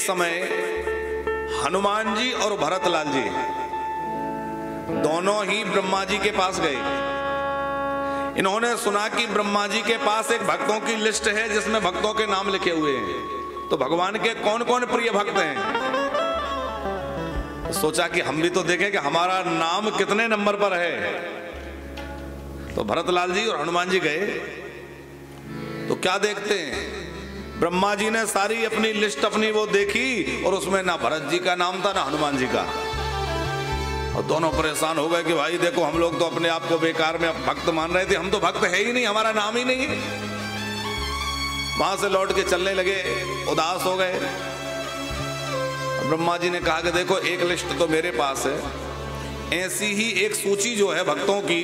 समय हनुमान जी और भरतलाल जी दोनों ही ब्रह्मा जी के पास गए। इन्होंने सुना कि ब्रह्मा जी के पास एक भक्तों की लिस्ट है जिसमें भक्तों के नाम लिखे हुए हैं, तो भगवान के कौन कौन प्रिय भक्त हैं। सोचा कि हम भी तो देखें कि हमारा नाम कितने नंबर पर है। तो भरतलाल जी और हनुमान जी गए, तो क्या देखते हैं, ब्रह्मा जी ने सारी अपनी लिस्ट अपनी वो देखी और उसमें ना भरत जी का नाम था ना हनुमान जी का। और दोनों परेशान हो गए कि भाई देखो, हम लोग तो अपने आप को बेकार में भक्त मान रहे थे, हम तो भक्त है ही नहीं, हमारा नाम ही नहीं। वहां से लौट के चलने लगे, उदास हो गए। ब्रह्मा जी ने कहा कि देखो, एक लिस्ट तो मेरे पास है, ऐसी ही एक सूची जो है भक्तों की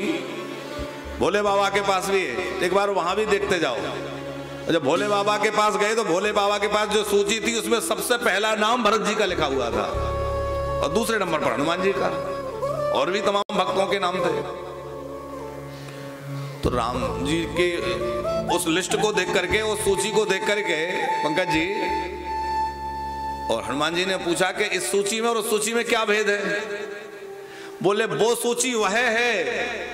भोले बाबा के पास भी है, एक बार वहां भी देखते जाओ। जब भोले बाबा के पास गए तो भोले बाबा के पास जो सूची थी उसमें सबसे पहला नाम भरत जी का लिखा हुआ था और दूसरे नंबर पर हनुमान जी का, और भी तमाम भक्तों के नाम थे। तो राम जी के उस लिस्ट को देख करके, उस सूची को देख करके पंकज जी और हनुमान जी ने पूछा कि इस सूची में और उस सूची में क्या भेद है। बोले वो सूची वह है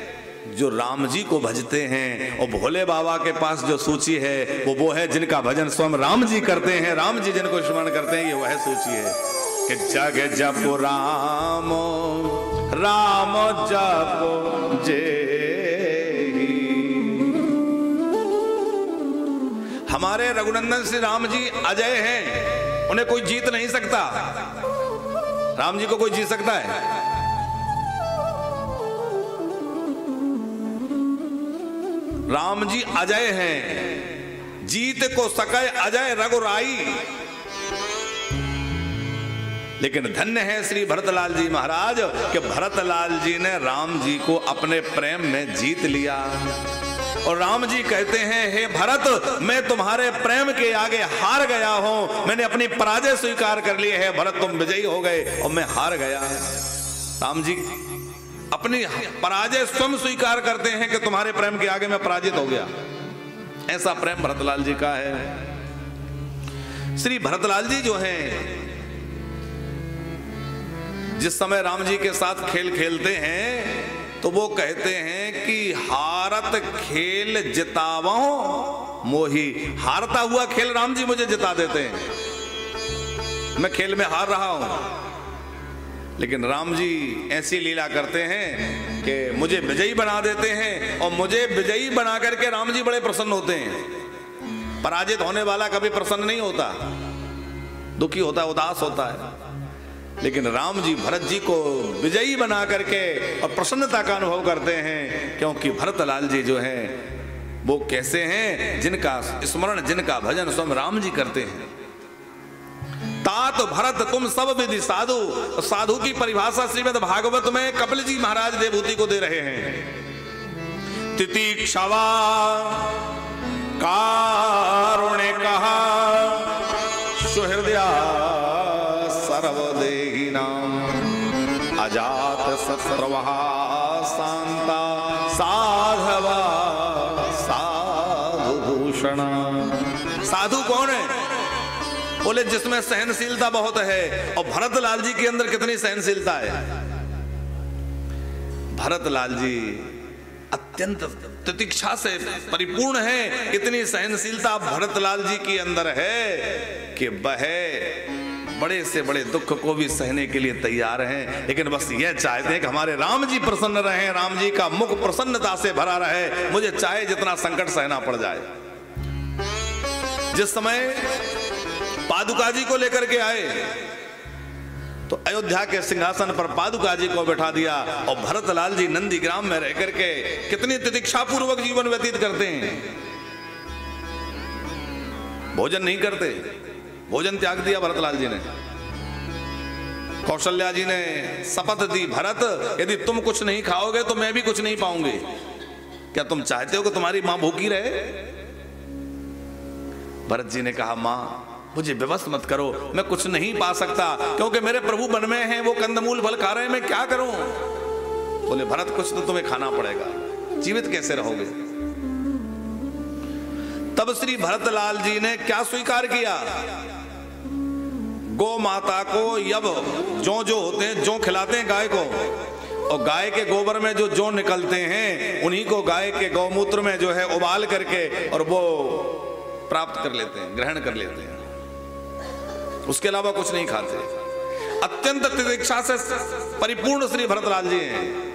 जो राम जी को भजते हैं, और भोले बाबा के पास जो सूची है वो है जिनका भजन स्वयं राम जी करते हैं, राम जी जिनको स्मरण करते हैं, ये वह सूची है कि जग जपो राम राम जपो जेहि। हमारे रघुनंदन श्री राम जी अजय हैं, उन्हें कोई जीत नहीं सकता। राम जी को कोई जीत सकता है? राम जी अजय हैं, जीत को सकै अजय रघुराई। लेकिन धन्य है श्री भरतलाल जी महाराज कि भरतलाल जी ने राम जी को अपने प्रेम में जीत लिया। और राम जी कहते हैं, हे भरत, मैं तुम्हारे प्रेम के आगे हार गया हूं, मैंने अपनी पराजय स्वीकार कर ली है। भरत, तुम विजयी हो गए और मैं हार गया। राम जी अपनी पराजय स्वयं स्वीकार करते हैं कि तुम्हारे प्रेम के आगे मैं पराजित हो गया। ऐसा प्रेम भरतलाल जी का है। श्री भरतलाल जी जो हैं, जिस समय राम जी के साथ खेल खेलते हैं तो वो कहते हैं कि हारत खेल जितावो मोही। हारता हुआ खेल राम जी मुझे जिता देते हैं, मैं खेल में हार रहा हूं, लेकिन राम जी ऐसी लीला करते हैं कि मुझे विजयी बना देते हैं। और मुझे विजयी बना करके राम जी बड़े प्रसन्न होते हैं। पराजित होने वाला कभी प्रसन्न नहीं होता, दुखी होता है, उदास होता है। लेकिन राम जी भरत जी को विजयी बना करके और प्रसन्नता का अनुभव करते हैं, क्योंकि भरतलाल जी जो हैं वो कैसे हैं, जिनका स्मरण, जिनका भजन स्वयं राम जी करते हैं। तात भरत तुम सब विधि साधु। साधु की परिभाषा श्रीमद् भागवत में कपिल जी महाराज देवहूति को दे रहे हैं। तितिक्षवा कारुण्य कहा सुहृदया सर्वदेहिनां अजात शत्रवः शांता साधवा साधु भूषण। साधु कौन है? बोले जिसमें सहनशीलता बहुत है। और भरतलाल जी के अंदर कितनी सहनशीलता है। भरतलाल जी अत्यंत तितिक्षा से परिपूर्ण है। इतनी सहनशीलता भरतलाल जी के अंदर है कि वह बड़े से बड़े दुख को भी सहने के लिए तैयार हैं। लेकिन बस यह चाहते हैं कि हमारे राम जी प्रसन्न रहें, राम जी का मुख प्रसन्नता से भरा रहे, मुझे चाहे जितना संकट सहना पड़ जाए। जिस समय पादुका जी को लेकर के आए तो अयोध्या के सिंहासन पर पादुका जी को बैठा दिया और भरतलाल जी नंदीग्राम में रह करके कितनी तितिक्षा पूर्वक जीवन व्यतीत करते हैं। भोजन नहीं करते, भोजन त्याग दिया भरतलाल जी ने। कौशल्या जी ने शपथ दी, भरत यदि तुम कुछ नहीं खाओगे तो मैं भी कुछ नहीं पाऊंगी। क्या तुम चाहते हो कि तुम्हारी मां भूखी रहे? भरत जी ने कहा, मां मुझे विवश मत करो, मैं कुछ नहीं पा सकता क्योंकि मेरे प्रभु वन में हैं, वो कंदमूल फल खा रहे हैं, मैं क्या करूं? बोले भरत कुछ तो तुम्हें खाना पड़ेगा, जीवित कैसे रहोगे? तब श्री भरतलाल जी ने क्या स्वीकार किया? गौ माता को यब जो होते हैं जो खिलाते हैं गाय को, और गाय के गोबर में जो जौ निकलते हैं उन्हीं को गाय के गौमूत्र में जो है उबाल करके और वो प्राप्त कर लेते हैं, ग्रहण कर लेते हैं, उसके अलावा कुछ नहीं खाते। अत्यंत तितिक्षा से परिपूर्ण श्री भरतलाल जी हैं।